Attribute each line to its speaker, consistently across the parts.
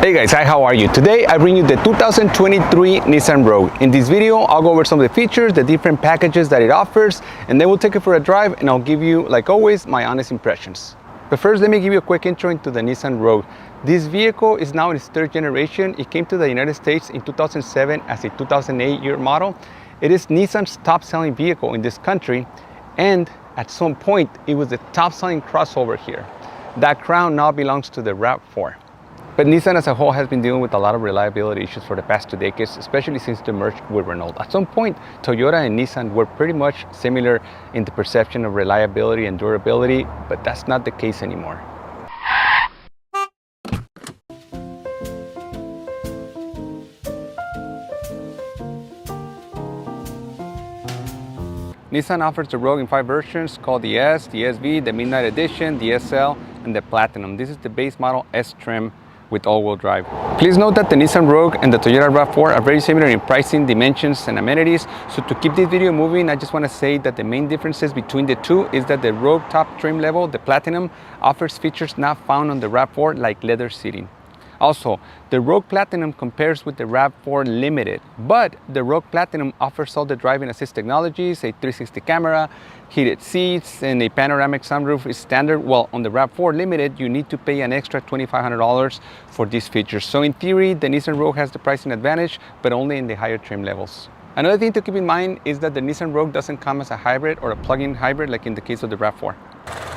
Speaker 1: Hey guys, hi, how are you? Today I bring you the 2023 Nissan Rogue. In this video, I'll go over some of the features, the different packages that it offers, and then we'll take it for a drive and I'll give you, like always, my honest impressions. But first, let me give you a quick intro into the Nissan Rogue. This vehicle is now in its third generation. It came to the United States in 2007 as a 2008 year model. It is Nissan's top selling vehicle in this country, and at some point, it was the top selling crossover here. That crown now belongs to the RAV4. But Nissan as a whole has been dealing with a lot of reliability issues for the past 2 decades, especially since the merge with Renault. At some point, Toyota and Nissan were pretty much similar in the perception of reliability and durability, but that's not the case anymore. Nissan offers the Rogue in 5 versions called the S, the SV, the Midnight Edition, the SL, and the Platinum. This is the base model S trim with all-wheel drive. Please note that the Nissan Rogue and the Toyota RAV4 are very similar in pricing, dimensions, and amenities. So to keep this video moving, I just want to say that the main differences between the two is that the Rogue top trim level, the Platinum, offers features not found on the RAV4 like leather seating. Also, the Rogue Platinum compares with the RAV4 Limited, but the Rogue Platinum offers all the driving assist technologies, a 360 camera, heated seats, and a panoramic sunroof is standard. While on the RAV4 Limited, you need to pay an extra $2,500 for these features. So in theory, the Nissan Rogue has the pricing advantage, but only in the higher trim levels. Another thing to keep in mind is that the Nissan Rogue doesn't come as a hybrid or a plug-in hybrid like in the case of the RAV4.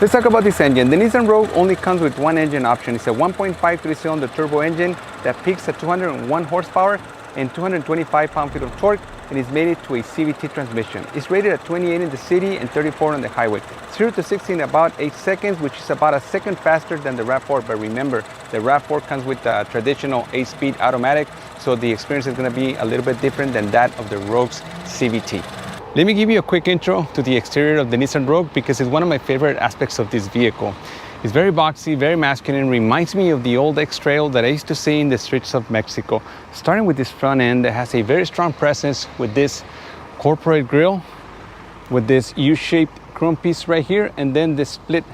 Speaker 1: Let's talk about this engine. The Nissan Rogue only comes with one engine option. It's a 1.5 3-cylinder turbo engine that peaks at 201 horsepower and 225 pound-feet of torque, and is mated to a CVT transmission. It's rated at 28 in the city and 34 on the highway. 0 to 60 in about 8 seconds, which is about a second faster than the RAV4. But remember, the RAV4 comes with a traditional 8-speed automatic, so the experience is going to be a little bit different than that of the Rogue's CVT. Let me give you a quick intro to the exterior of the Nissan Rogue because it's one of my favorite aspects of this vehicle. It's very boxy, very masculine, reminds me of the old X-Trail that I used to see in the streets of Mexico. Starting with this front end that has a very strong presence with this corporate grille, with this U-shaped chrome piece right here, and then the split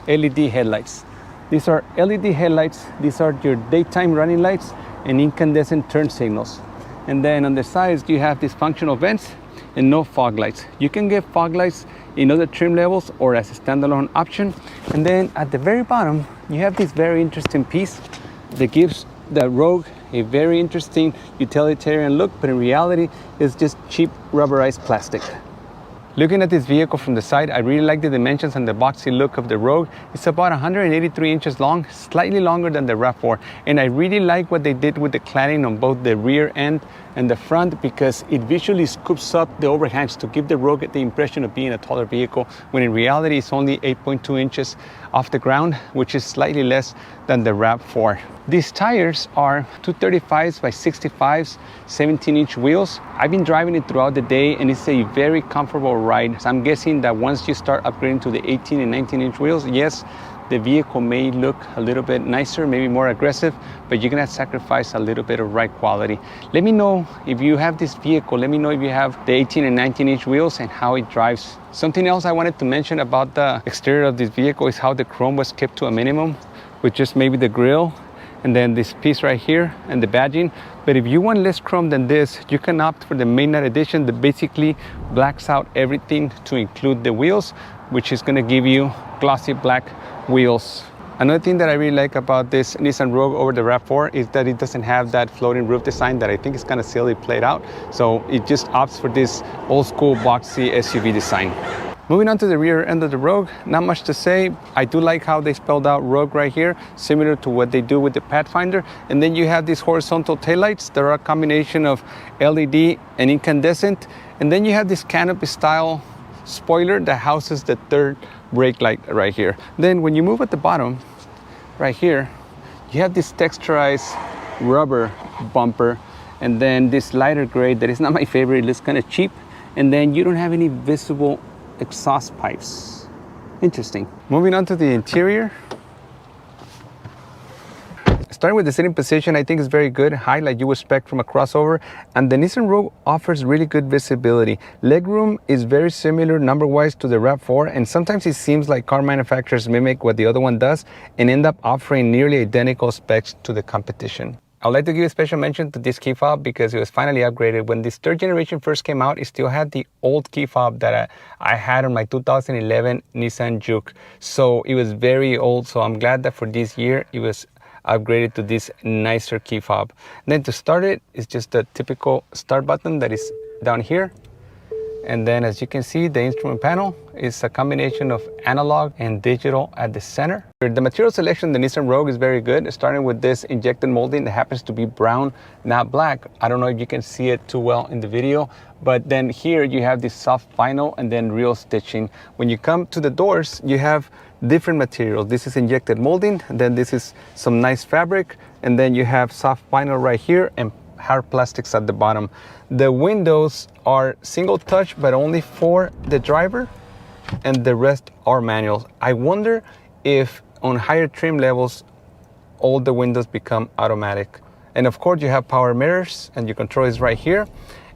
Speaker 1: LED headlights. These are LED headlights. These are your daytime running lights and incandescent turn signals. And then on the sides, you have these functional vents and no fog lights. You can get fog lights in other trim levels or as a standalone option. And then at the very bottom, you have this very interesting piece that gives the Rogue a very interesting utilitarian look, but in reality, it's just cheap rubberized plastic. Looking at this vehicle from the side, I really like the dimensions and the boxy look of the Rogue. It's about 183 inches long, slightly longer than the RAV4. And I really like what they did with the cladding on both the rear end and the front because it visually scoops up the overhangs to give the Rogue the impression of being a taller vehicle, when in reality it's only 8.2 inches off the ground, which is slightly less than the RAV4. These tires are 235s by 65s, 17-inch wheels. I've been driving it throughout the day and it's a very comfortable ride. So I'm guessing that once you start upgrading to the 18 and 19-inch wheels, yes, the vehicle may look a little bit nicer, maybe more aggressive, but you're gonna sacrifice a little bit of ride quality. Let me know if you have this vehicle. Let me know if you have the 18 and 19-inch wheels and how it drives. Something else I wanted to mention about the exterior of this vehicle is how the chrome was kept to a minimum, with just maybe the grille and then this piece right here and the badging. But if you want less chrome than this, you can opt for the Midnight Edition that basically blacks out everything to include the wheels, which is gonna give you glossy black wheels. Another thing that I really like about this Nissan Rogue over the RAV4 is that it doesn't have that floating roof design that I think is kind of silly played out. So it just opts for this old school boxy SUV design. Moving on to the rear end of the Rogue, not much to say. I do like how they spelled out Rogue right here, similar to what they do with the Pathfinder. And then you have these horizontal taillights that are a combination of LED and incandescent. And then you have this canopy style spoiler that houses the third brake light right here. Then when you move at the bottom, right here, you have this texturized rubber bumper, and then this lighter gray that is not my favorite, it looks kind of cheap. And then you don't have any visible exhaust pipes. Interesting. Moving on to the interior. Starting with the sitting position, I think is very good, high like you would expect from a crossover, and the Nissan Rogue offers really good visibility. Legroom is very similar number-wise to the RAV4, and sometimes it seems like car manufacturers mimic what the other one does and end up offering nearly identical specs to the competition. I'd like to give a special mention to this key fob because it was finally upgraded. When this third generation first came out, it still had the old key fob that I had on my 2011 Nissan Juke. So it was very old, so I'm glad that for this year it was upgraded to this nicer key fob. And then to start it, it's just a typical start button that is down here. And then as you can see, the instrument panel is a combination of analog and digital at the center. The material selection, the Nissan Rogue, is very good, starting with this injected molding that happens to be brown, not black. I don't know if you can see it too well in the video, but then here you have this soft vinyl and then real stitching. When you come to the doors, you have different materials. This is injected molding, then this is some nice fabric, and then you have soft vinyl right here and hard plastics at the bottom. The windows are single touch, but only for the driver, and the rest are manuals. I wonder if on higher trim levels, all the windows become automatic. And of course you have power mirrors and your control is right here.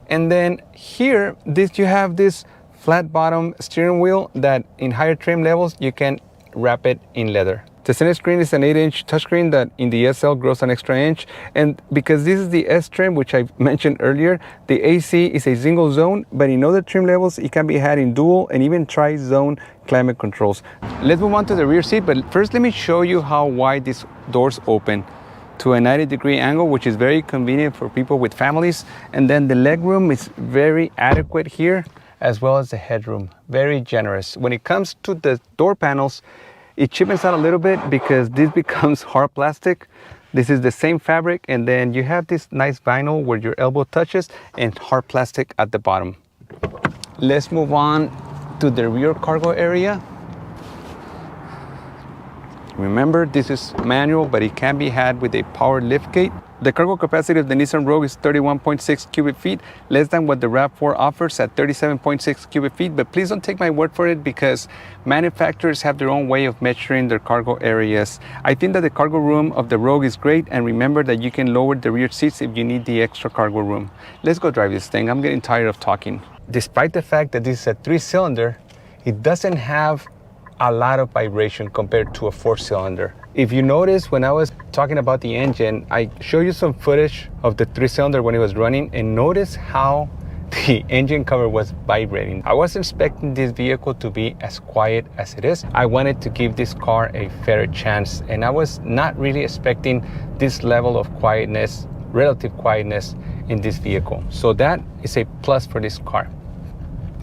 Speaker 1: And then here, you have this flat bottom steering wheel that in higher trim levels, you can wrap it in leather. The center screen is an 8-inch touchscreen that in the SL grows an extra inch. And because this is the S trim, which I mentioned earlier, the AC is a single zone, but in other trim levels, it can be had in dual and even tri-zone climate controls. Let's move on to the rear seat, but first let me show you how wide these doors open to a 90-degree angle, which is very convenient for people with families. And then the legroom is very adequate here, as well as the headroom, very generous. When it comes to the door panels, it cheapens out a little bit because this becomes hard plastic. This is the same fabric, and then you have this nice vinyl where your elbow touches and hard plastic at the bottom. Let's move on to the rear cargo area. Remember, this is manual, but it can be had with a power liftgate. The cargo capacity of the Nissan Rogue is 31.6 cubic feet, less than what the RAV4 offers at 37.6 cubic feet, but please don't take my word for it because manufacturers have their own way of measuring their cargo areas. I think that the cargo room of the Rogue is great, and remember that you can lower the rear seats if you need the extra cargo room. Let's go drive this thing. I'm getting tired of talking. Despite the fact that this is a 3-cylinder, it doesn't have a lot of vibration compared to a 4-cylinder. If you notice, when I was talking about the engine, I showed you some footage of the 3-cylinder when it was running, and notice how the engine cover was vibrating. I wasn't expecting this vehicle to be as quiet as it is. I wanted to give this car a fair chance, and I was not really expecting this level of quietness, relative quietness in this vehicle. So that is a plus for this car.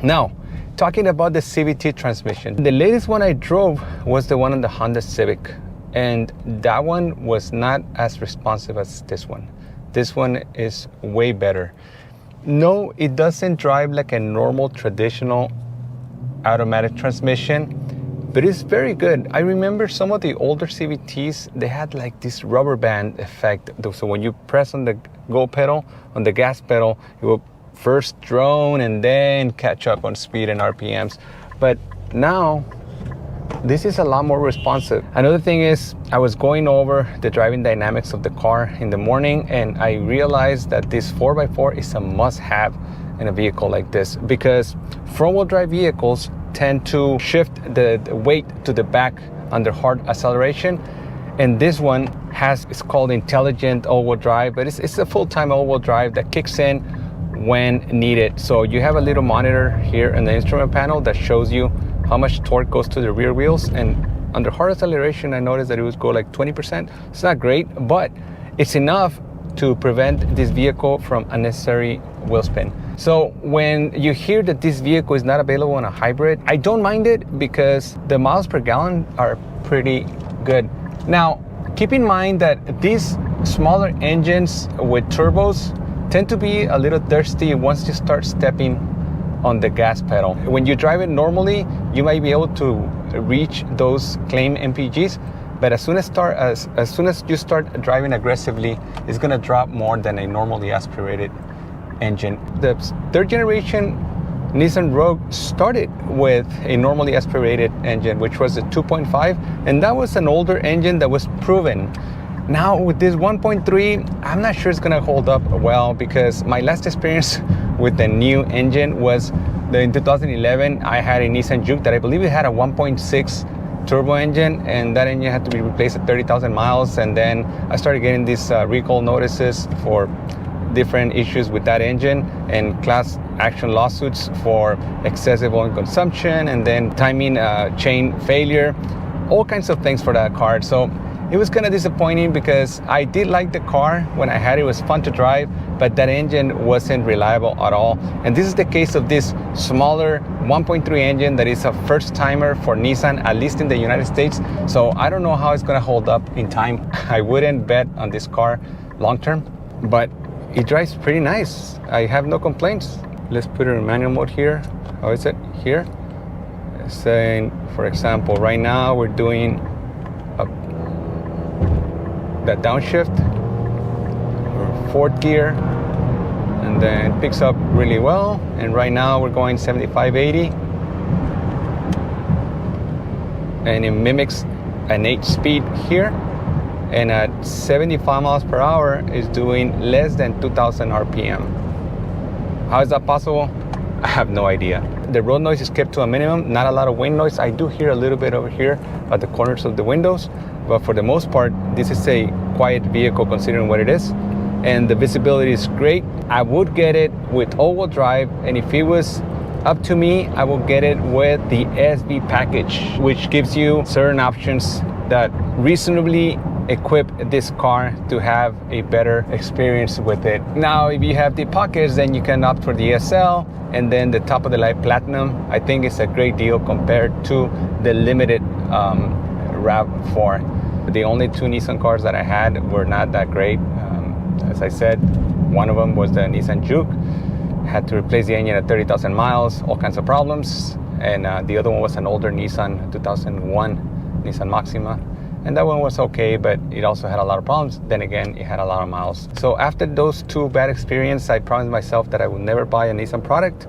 Speaker 1: Now, talking about the CVT transmission, the latest one I drove was the one on the Honda Civic, and that one was not as responsive as this one. This one is way better. No, it doesn't drive like a normal traditional automatic transmission, but it's very good. I remember some of the older CVTs, they had like this rubber band effect. So when you press on the go pedal, on the gas pedal, it will first drone and then catch up on speed and RPMs. But now, this is a lot more responsive. Another thing is, I was going over the driving dynamics of the car in the morning, and I realized that this 4x4 is a must-have in a vehicle like this, because front-wheel drive vehicles tend to shift the weight to the back under hard acceleration, and this one it's called intelligent all-wheel drive, but it's a full-time all-wheel drive that kicks in when needed. So you have a little monitor here in the instrument panel that shows you how much torque goes to the rear wheels, and under hard acceleration I noticed that it would go like 20%. It's not great, but it's enough to prevent this vehicle from unnecessary wheel spin. So when you hear that this vehicle is not available in a hybrid, I don't mind it because the miles per gallon are pretty good. Now, keep in mind that these smaller engines with turbos tend to be a little thirsty once you start stepping on the gas pedal. When you drive it normally, you might be able to reach those claimed MPGs, but as soon as you start driving aggressively, it's gonna drop more than a normally aspirated engine. The third generation Nissan Rogue started with a normally aspirated engine, which was a 2.5, and that was an older engine that was proven. Now with this 1.3, I'm not sure it's gonna hold up well, because my last experience with the new engine was in 2011. I had a Nissan Juke that I believe it had a 1.6 turbo engine, and that engine had to be replaced at 30,000 miles. And then I started getting these recall notices for different issues with that engine, and class action lawsuits for excessive oil consumption, and then timing chain failure, all kinds of things for that car. So it was kind of disappointing, because I did like the car when I had it. It was fun to drive, but that engine wasn't reliable at all. And this is the case of this smaller 1.3 engine that is a first timer for Nissan, at least in the United States. So I don't know how it's gonna hold up in time. I wouldn't bet on this car long term, but it drives pretty nice. I have no complaints. Let's put it in manual mode here. How is it here? Saying, for example, right now we're doing that downshift, or fourth gear, and then it picks up really well. And right now we're going 75, 80, and it mimics an 8 speed here. And at 75 miles per hour is doing less than 2,000 RPM. How is that possible? I have no idea. The road noise is kept to a minimum, not a lot of wind noise. I do hear a little bit over here at the corners of the windows, but for the most part, this is a quiet vehicle considering what it is. And the visibility is great. I would get it with all-wheel drive, and if it was up to me, I will get it with the SV package, which gives you certain options that reasonably equip this car to have a better experience with it. Now, if you have the pockets, then you can opt for the SL, and then the top of the line Platinum. I think it's a great deal compared to the limited RAV4. The only 2 Nissan cars that I had were not that great. As I said, one of them was the Nissan Juke. Had to replace the engine at 30,000 miles, all kinds of problems. And the other one was an older Nissan, 2001 Nissan Maxima. And that one was okay, but it also had a lot of problems. Then again, it had a lot of miles. So after those 2 bad experiences, I promised myself that I would never buy a Nissan product.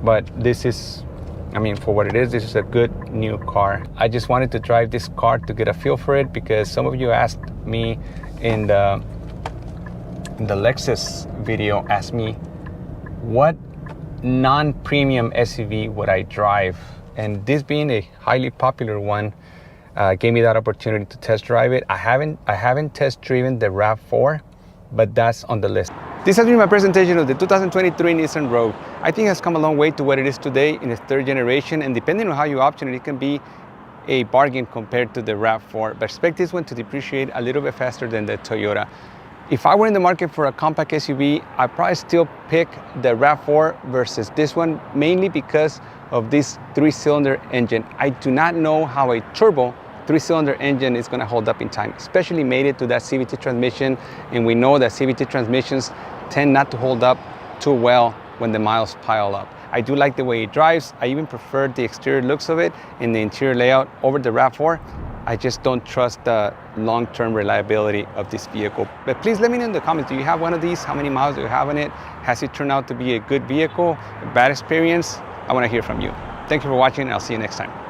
Speaker 1: But this is, I mean, for what it is, this is a good new car. I just wanted to drive this car to get a feel for it, because some of you asked me in the Lexus video, asked me what non-premium SUV would I drive. And this being a highly popular one, gave me that opportunity to test drive it. I haven't test driven the RAV4, but that's on the list. This has been my presentation of the 2023 Nissan Rogue. I think it has come a long way to what it is today in its 3rd generation, and depending on how you option it, it can be a bargain compared to the RAV4. But expect this one to depreciate a little bit faster than the Toyota. If I were in the market for a compact SUV, I'd probably still pick the RAV4 versus this one, mainly because of this 3-cylinder engine. I do not know how a turbo 3-cylinder engine is going to hold up in time, especially mated to that CVT transmission, and we know that CVT transmissions tend not to hold up too well when the miles pile up. I do like the way it drives. I even prefer the exterior looks of it and the interior layout over the RAV4. I just don't trust the long-term reliability of this vehicle. But please let me know in the comments, do you have one of these? How many miles do you have on it? Has it turned out to be a good vehicle, a bad experience? I want to hear from you. Thank you for watching, and I'll see you next time.